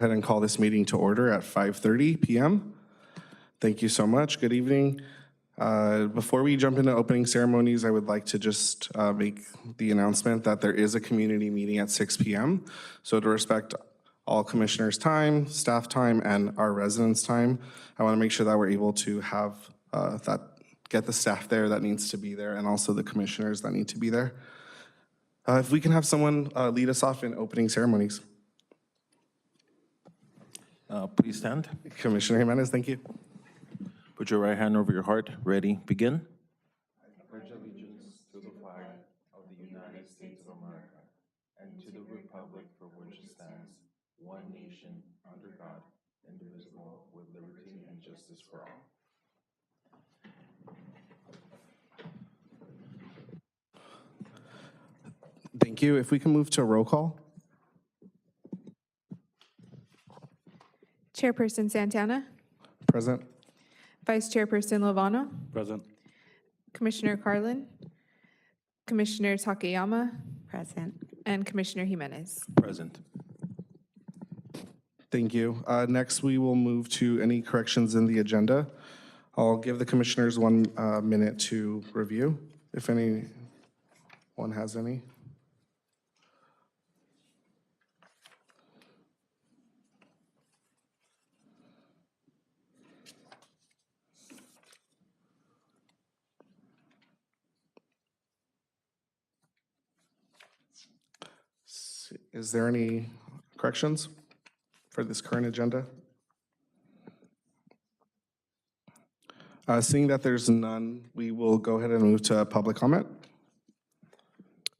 Ahead and call this meeting to order at 5:30 p.m. Thank you so much. Good evening. Before we jump into opening ceremonies, I would like to just make the announcement that there is a community meeting at 6 p.m. So to respect all commissioners' time, staff time, and our residents' time, I want to make sure that we're able to have get the staff there that needs to be there, and also the commissioners that need to be there. If we can have someone lead us off in opening ceremonies. Please stand. Commissioner Jimenez, thank you. Put your right hand over your heart. Ready, begin. I pledge allegiance to the flag of the United States of America and to the republic for which it stands, one nation, under God, indivisible, with liberty and justice for all. Thank you. If we can move to roll call. Chairperson Santana, Present. Vice Chairperson Lovano, Present. Commissioner Carlin, Commissioner Takayama, Present. and Commissioner Jimenez. Present. Thank you. Next, we will move to any corrections in the agenda. I'll give the commissioners 1 minute to review, if anyone has any. Is there any corrections for this current agenda? Seeing that there's none, we will go ahead and move to public comment.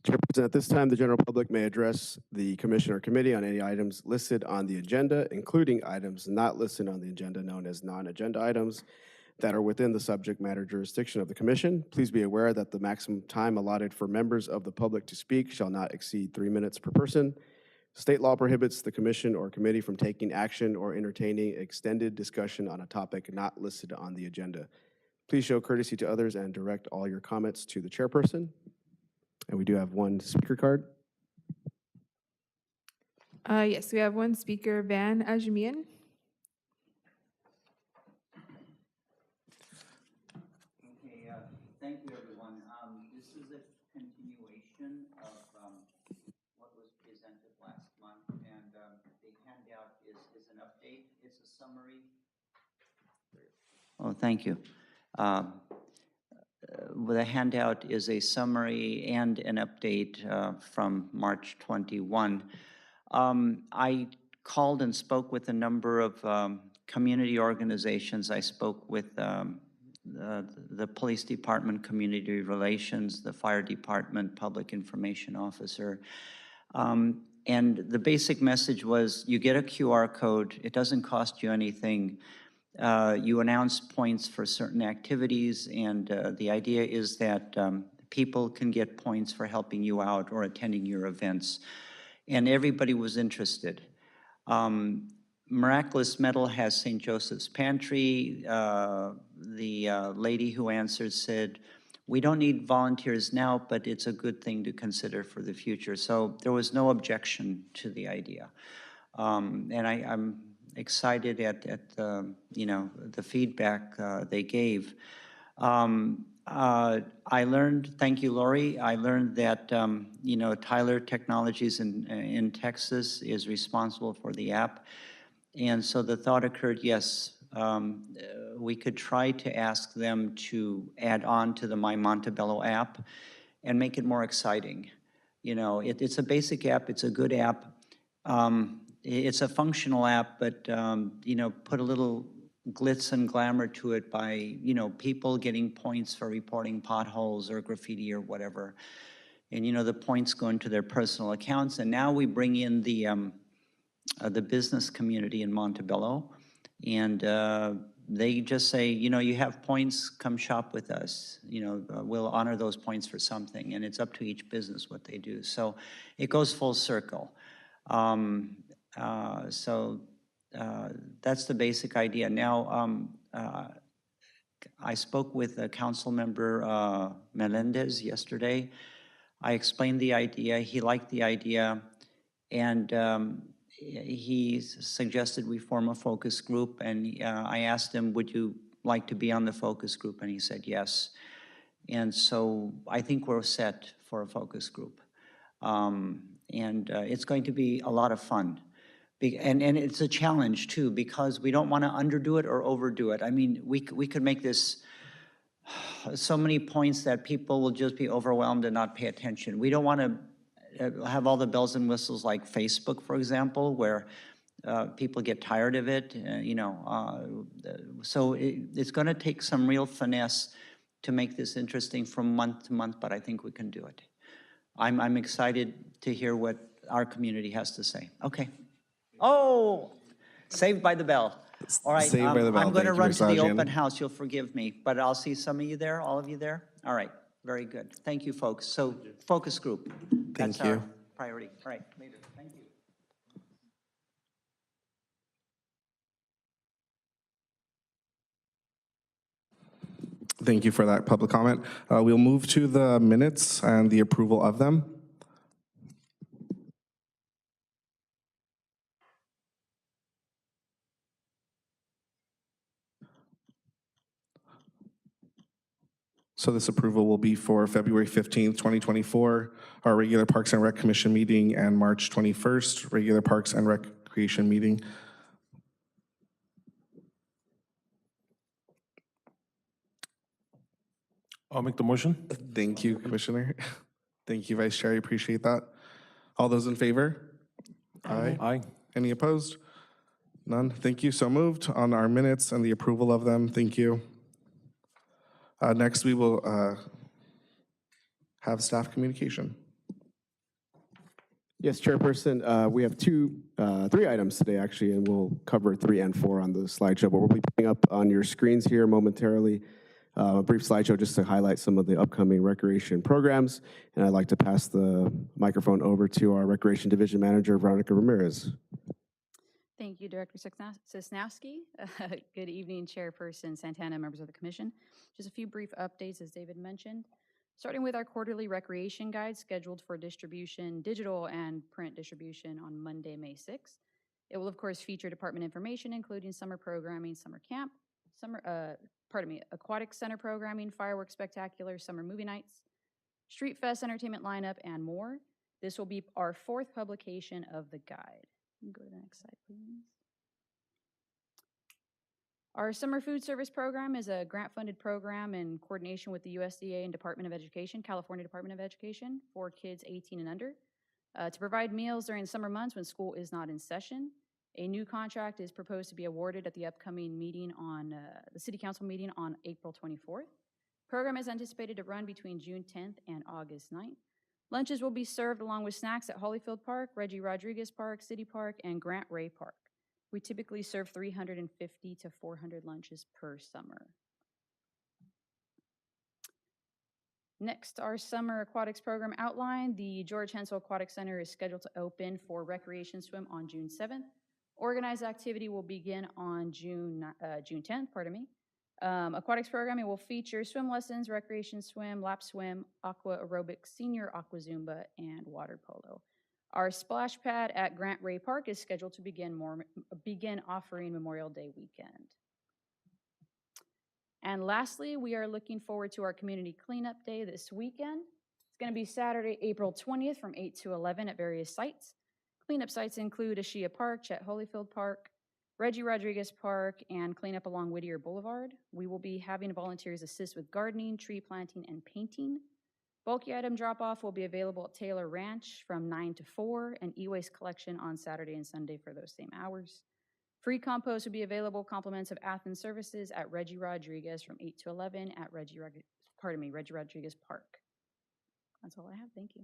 Chairperson, at this time, the general public may address the commission or committee on any items listed on the agenda, including items not listed on the agenda known as non-agenda items that are within the subject matter jurisdiction of the commission. Please be aware that the maximum time allotted for members of the public to speak shall not exceed 3 minutes per person. State law prohibits the commission or committee from taking action or entertaining extended discussion on a topic not listed on the agenda. Please show courtesy to others and direct all your comments to the chairperson. And we do have 1 speaker card. Yes, we have 1 speaker, Van Ajamian. Okay, thank you, everyone. This is a continuation of what was presented last month, and the handout is an update. It's a summary. Oh, thank you. The handout is a summary and an update from March 21. I called and spoke with a number of community organizations. I spoke with the police department, community relations, the fire department, public information officer. And the basic message was, you get a QR code, it doesn't cost you anything. You announce points for certain activities, and the idea is that people can get points for helping you out or attending your events. And everybody was interested. Miraculous Metal has St. Joseph's Pantry. The lady who answered said, we don't need volunteers now, but it's a good thing to consider for the future. So there was no objection to the idea. And I'm excited at the feedback they gave. I learned, thank you, Lori, I learned that Tyler Technologies in Texas is responsible for the app. And so the thought occurred, yes, we could try to ask them to add on to the My Montebello app and make it more exciting. It's a basic app, it's a good app. It's a functional app, but put a little glitz and glamour to it by people getting points for reporting potholes or graffiti or whatever, and the points go into their personal accounts. And now we bring in the business community in Montebello, and they just say, you have points, come shop with us. We'll honor those points for something, and it's up to each business what they do. So it goes full circle. That's the basic idea. Now, I spoke with Council Member Melendez yesterday. I explained the idea. He liked the idea, and he suggested we form a focus group, and I asked him, would you like to be on the focus group? And he said yes. And so I think we're set for a focus group. It's going to be a lot of fun. And it's a challenge too, because we don't want to underdo it or overdo it. I mean, we could make this so many points that people will just be overwhelmed and not pay attention. We don't want to have all the bells and whistles like Facebook, for example, where people get tired of it, so it's going to take some real finesse to make this interesting from month to month, but I think we can do it. I'm excited to hear what our community has to say. Okay. Oh, saved by the bell. All right, Saved by the bell. I'm going to Thank you, run Ms. to the Ajian. open house. You'll forgive me, but I'll see some of you there, all of you there. All right, very good. Thank you, folks. So focus group. That's Thank you. our priority. All right, later. Thank you. Thank you for that public comment. We'll move to the minutes and the approval of them. So this approval will be for February 15th, 2024, our regular Parks and Rec Commission meeting, and March 21st, regular Parks and Recreation meeting. I'll make the motion. Thank you, Commissioner. Thank you, Vice Chair. I appreciate that. All those in favor? Aye. Aye. Any opposed? None. Thank you. So moved on our minutes and the approval of them. Thank you. Next, we will have staff communication. Yes, Chairperson, we have three items today, actually, and we'll cover 3 and 4 on the slideshow, but we'll be putting up on your screens here momentarily a brief slideshow just to highlight some of the upcoming recreation programs, and I'd like to pass the microphone over to our Recreation Division Manager, Veronica Ramirez. Thank you, Director Sosnowski. Good evening, Chairperson Santana, members of the Commission. Just a few brief updates, as David mentioned. Starting with our quarterly recreation guide scheduled for distribution, digital and print distribution on Monday, May 6th. It will, of course, feature department information, including summer programming, summer camp, aquatic center programming, fireworks spectacular, summer movie nights, street fest entertainment lineup, and more. This will be our 4th publication of the guide. Go to the next slide, please. Our summer food service program is a grant-funded program in coordination with the USDA and Department of Education, California Department of Education, for kids 18 and under, to provide meals during the summer months when school is not in session. A new contract is proposed to be awarded at the upcoming meeting on the City Council meeting on April 24th. Program is anticipated to run between June 10th and August 9th. Lunches will be served along with snacks at Holyfield Park, Reggie Rodriguez Park, City Park, and Grant Ray Park. We typically serve 350 to 400 lunches per summer. Next, our summer aquatics program outline. The George Hensel Aquatic Center is scheduled to open for recreation swim on June 7th. Organized activity will begin on June 10th, aquatics programming will feature swim lessons, recreation swim, lap swim, aqua aerobics, senior aqua zumba, and water polo. Our splash pad at Grant Ray Park is scheduled to begin offering Memorial Day weekend. And lastly, we are looking forward to our community cleanup day this weekend. It's going to be Saturday, April 20th from 8 to 11 at various sites. Cleanup sites include Ashia Park, Chet Holyfield Park, Reggie Rodriguez Park, and cleanup along Whittier Boulevard. We will be having volunteers assist with gardening, tree planting, and painting. Bulky item drop-off will be available at Taylor Ranch from 9 to 4, and e-waste collection on Saturday and Sunday for those same hours. Free compost will be available, compliments of Athens services at Reggie Rodriguez from 8 to 11 at Reggie Rodriguez Park. That's all I have. Thank you.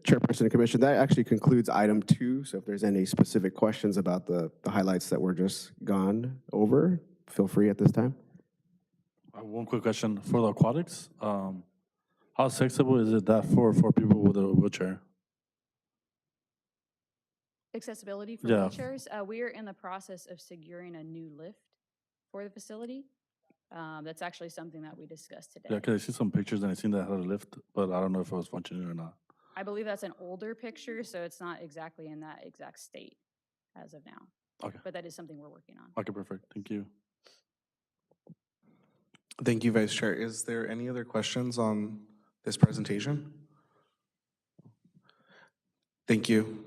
Chairperson and Commission, that actually concludes item 2. So if there's any specific questions about the highlights that were just gone over, feel free at this time. One quick question for the aquatics. How accessible is it that for people with a wheelchair? Accessibility for Yeah. wheelchairs. We are in the process of securing a new lift for the facility. That's actually something that we discussed today. Yeah, because I see some pictures and I seen that had a lift, but I don't know if it was functioning or not. I believe that's an older picture, so it's not exactly in that exact state as of now. Okay. But that is something we're working on. Okay, perfect. Thank you. Thank you, Vice Chair. Is there any other questions on this presentation? Thank you.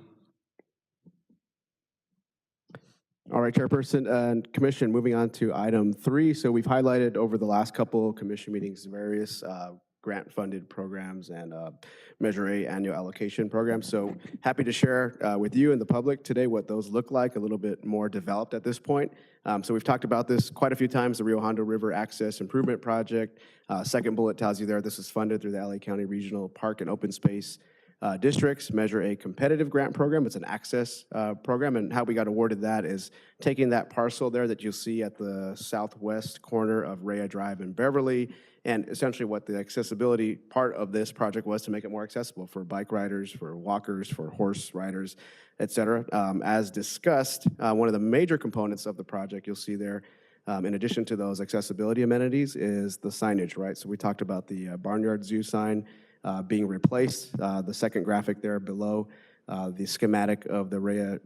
All right, Chairperson and Commission, moving on to item 3. So we've highlighted over the last couple commission meetings various grant-funded programs and Measure A annual allocation programs. So happy to share with you and the public today what those look like, a little bit more developed at this point. So we've talked about this quite a few times, the Rio Hondo River Access Improvement Project. Second bullet tells you there this is funded through the LA County Regional Park and Open Space districts. Measure A competitive grant program. It's an access program, and how we got awarded that is taking that parcel there that you'll see at the southwest corner of Rhea Drive in Beverly, and essentially what the accessibility part of this project was to make it more accessible for bike riders, for walkers, for horse riders, et cetera. As discussed, one of the major components of the project you'll see there, in addition to those accessibility amenities, is the signage, right? So we talked about the Barnyard Zoo sign being replaced. The second graphic there below, the schematic of the Rhea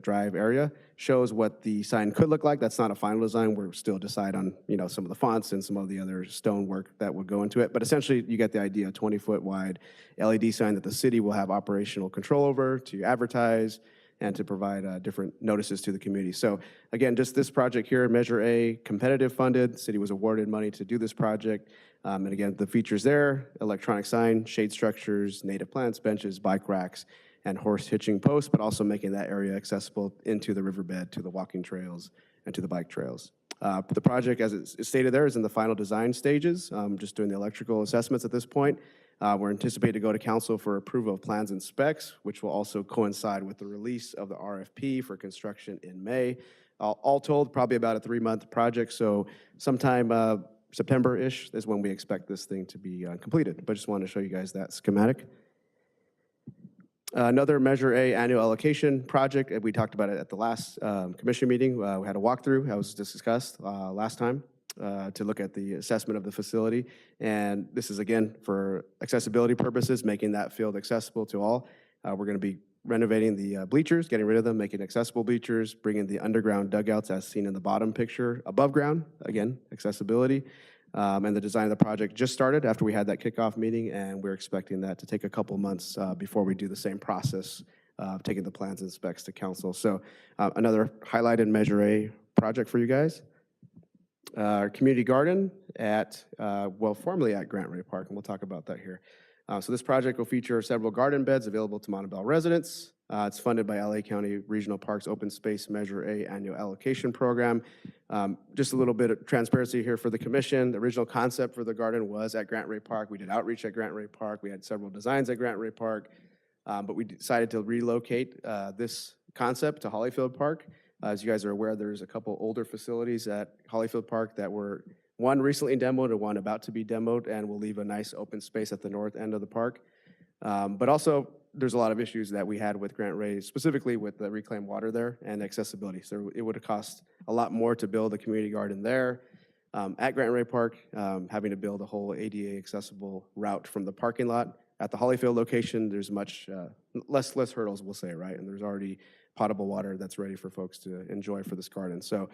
Drive area shows what the sign could look like. That's not a final design. We're still decide on some of the fonts and some of the other stonework that would go into it. But essentially, you get the idea: 20-foot wide LED sign that the city will have operational control over to advertise and to provide different notices to the community. So again, just this project here, Measure A, competitive funded. The city was awarded money to do this project. And again, the features there: electronic sign, shade structures, native plants, benches, bike racks, and horse hitching posts, but also making that area accessible into the riverbed, to the walking trails, and to the bike trails. The project, as it's stated there, is in the final design stages, just doing the electrical assessments at this point. We're anticipating to go to council for approval of plans and specs, which will also coincide with the release of the RFP for construction in May. All told, probably about a 3-month project, so sometime September-ish is when we expect this thing to be completed. But just wanted to show you guys that schematic. Another Measure A annual allocation project, and we talked about it at the last commission meeting. We had a walkthrough, that was discussed last time, to look at the assessment of the facility. And this is, again, for accessibility purposes, making that field accessible to all. We're going to be renovating the bleachers, getting rid of them, making accessible bleachers, bringing the underground dugouts as seen in the bottom picture above ground, again, accessibility. And the design of the project just started after we had that kickoff meeting, and we're expecting that to take a couple months before we do the same process of taking the plans and specs to council. So another highlighted Measure A project for you guys. Our community garden at, formerly at Grant Ray Park, and we'll talk about that here. So this project will feature several garden beds available to Montebello residents. It's funded by LA County Regional Parks Open Space Measure A annual allocation program. Just a little bit of transparency here for the commission. The original concept for the garden was at Grant Ray Park. We did outreach at Grant Ray Park. We had several designs at Grant Ray Park, but we decided to relocate this concept to Hollyfield Park. As you guys are aware, there's a couple older facilities at Hollyfield Park that were, one recently demoed and one about to be demoed, and will leave a nice open space at the north end of the park. But also, there's a lot of issues that we had with Grant Ray, specifically with the reclaimed water there and accessibility. So it would have cost a lot more to build a community garden there. At Grant Ray Park, having to build a whole ADA accessible route from the parking lot. At the Hollyfield location, there's much less hurdles, we'll say, right? And there's already potable water that's ready for folks to enjoy for this garden. So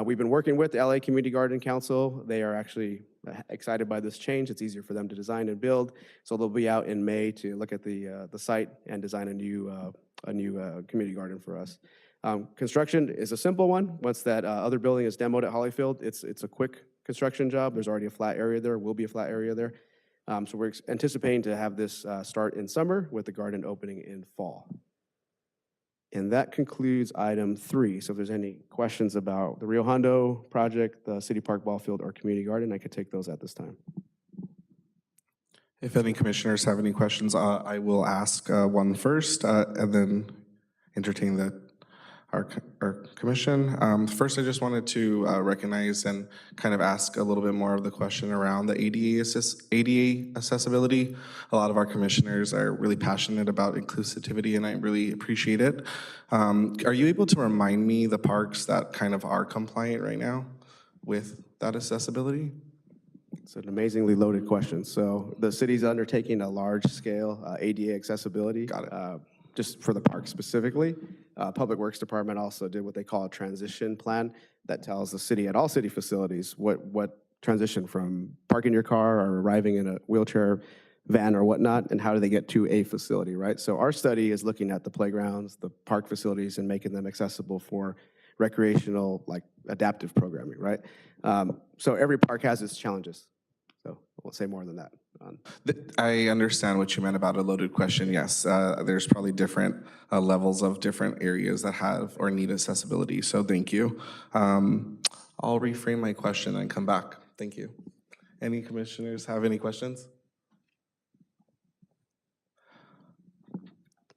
we've been working with the LA Community Garden Council. They are actually excited by this change. It's easier for them to design and build. So they'll be out in May to look at the site and design a new community garden for us. Construction is a simple one. Once that other building is demoed at Hollyfield, it's a quick construction job. There's already a flat area there, will be a flat area there. So we're anticipating to have this start in summer with the garden opening in fall. And that concludes item 3. So if there's any questions about the Rio Hondo project, the City Park Ball Field, or community garden, I could take those at this time. If any commissioners have any questions, I will ask one first and then entertain our commission. First, I just wanted to recognize and kind of ask a little bit more of the question around the ADA accessibility. A lot of our commissioners are really passionate about inclusivity, and I really appreciate it. Are you able to remind me the parks that kind of are compliant right now with that accessibility? It's an amazingly loaded question. So the city's undertaking a large-scale ADA accessibility. Got it. Just for the park specifically. Public Works Department also did what they call a transition plan that tells the city at all city facilities what transition from parking your car or arriving in a wheelchair van or whatnot, and how do they get to a facility, right? So our study is looking at the playgrounds, the park facilities, and making them accessible for recreational, like adaptive programming, right? So every park has its challenges. So I won't say more than that. I understand what you meant about a loaded question. Yes, there's probably different levels of different areas that have or need accessibility. So thank you. I'll reframe my question and come back. Thank you. Any commissioners have any questions?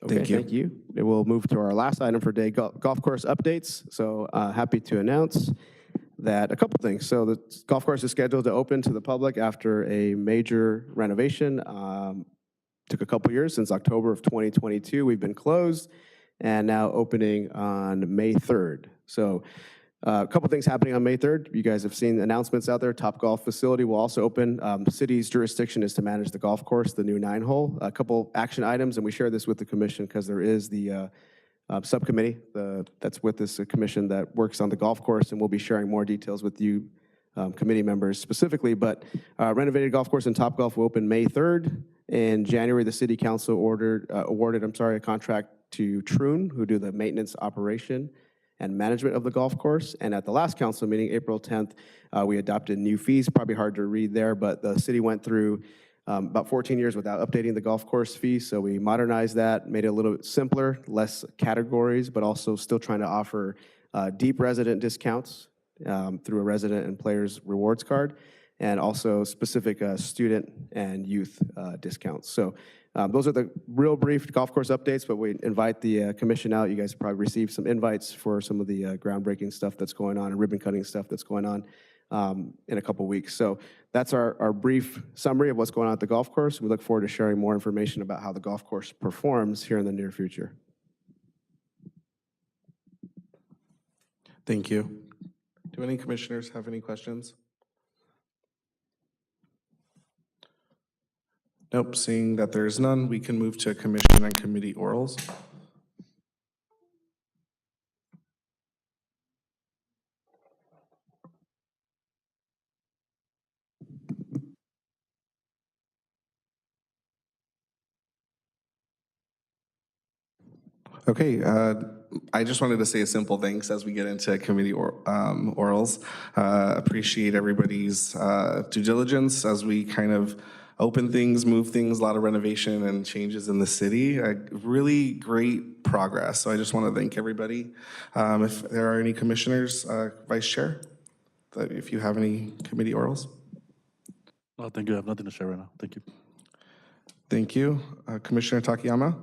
Okay, Thank you. thank you. And we'll move to our last item for today, golf course updates. So happy to announce that a couple things. So the golf course is scheduled to open to the public after a major renovation. Took a couple years, since October of 2022. We've been closed and now opening on May 3rd. So a couple things happening on May 3rd. You guys have seen announcements out there. Top Golf facility will also open. City's jurisdiction is to manage the golf course, the new 9-hole. A couple action items, and we share this with the commission because there is the subcommittee that's with this commission that works on the golf course, and we'll be sharing more details with you committee members specifically. But renovated golf course in Top Golf will open May 3rd. In January, the city council awarded a contract to Troon, who do the maintenance, operation, and management of the golf course. And at the last council meeting, April 10th, we adopted new fees. Probably hard to read there, but the city went through about 14 years without updating the golf course fee. So we modernized that, made it a little bit simpler, less categories, but also still trying to offer deep resident discounts through a resident and players rewards card, and also specific student and youth discounts. So those are the real brief golf course updates, but we invite the commission out. You guys probably received some invites for some of the groundbreaking stuff that's going on and ribbon cutting stuff that's going on in a couple weeks. So that's our brief summary of what's going on at the golf course. We look forward to sharing more information about how the golf course performs here in the near future. Thank you. Do any commissioners have any questions? Nope, seeing that there's none, we can move to commission and committee orals. Okay, I just wanted to say a simple thanks as we get into committee orals. Appreciate everybody's due diligence as we kind of open things, move things, a lot of renovation and changes in the city. Really great progress. So I just want to thank everybody. If there are any commissioners, Vice Chair, if you have any committee orals. Oh, thank you. I have nothing to share right now. Thank you. Thank you. Commissioner Takayama?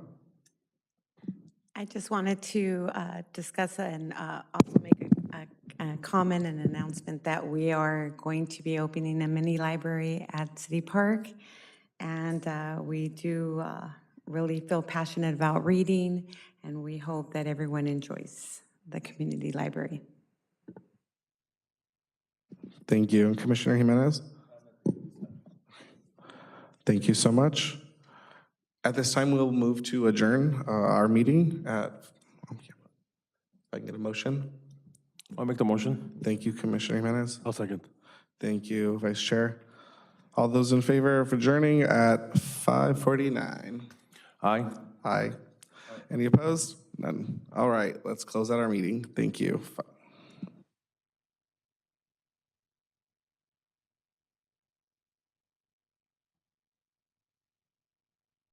I just wanted to discuss and also make a comment and announcement that we are going to be opening a mini library at City Park. And we do really feel passionate about reading, and we hope that everyone enjoys the community library. Thank you. Commissioner Jimenez? Thank you so much. At this time, we'll move to adjourn our meeting at, if I can get a motion. I'll make the motion. Thank you, Commissioner Jimenez. I'll second. Thank you, Vice Chair. All those in favor of adjourning at 5:49? Aye. Aye. Any opposed? None. All right, let's close out our meeting. Thank you.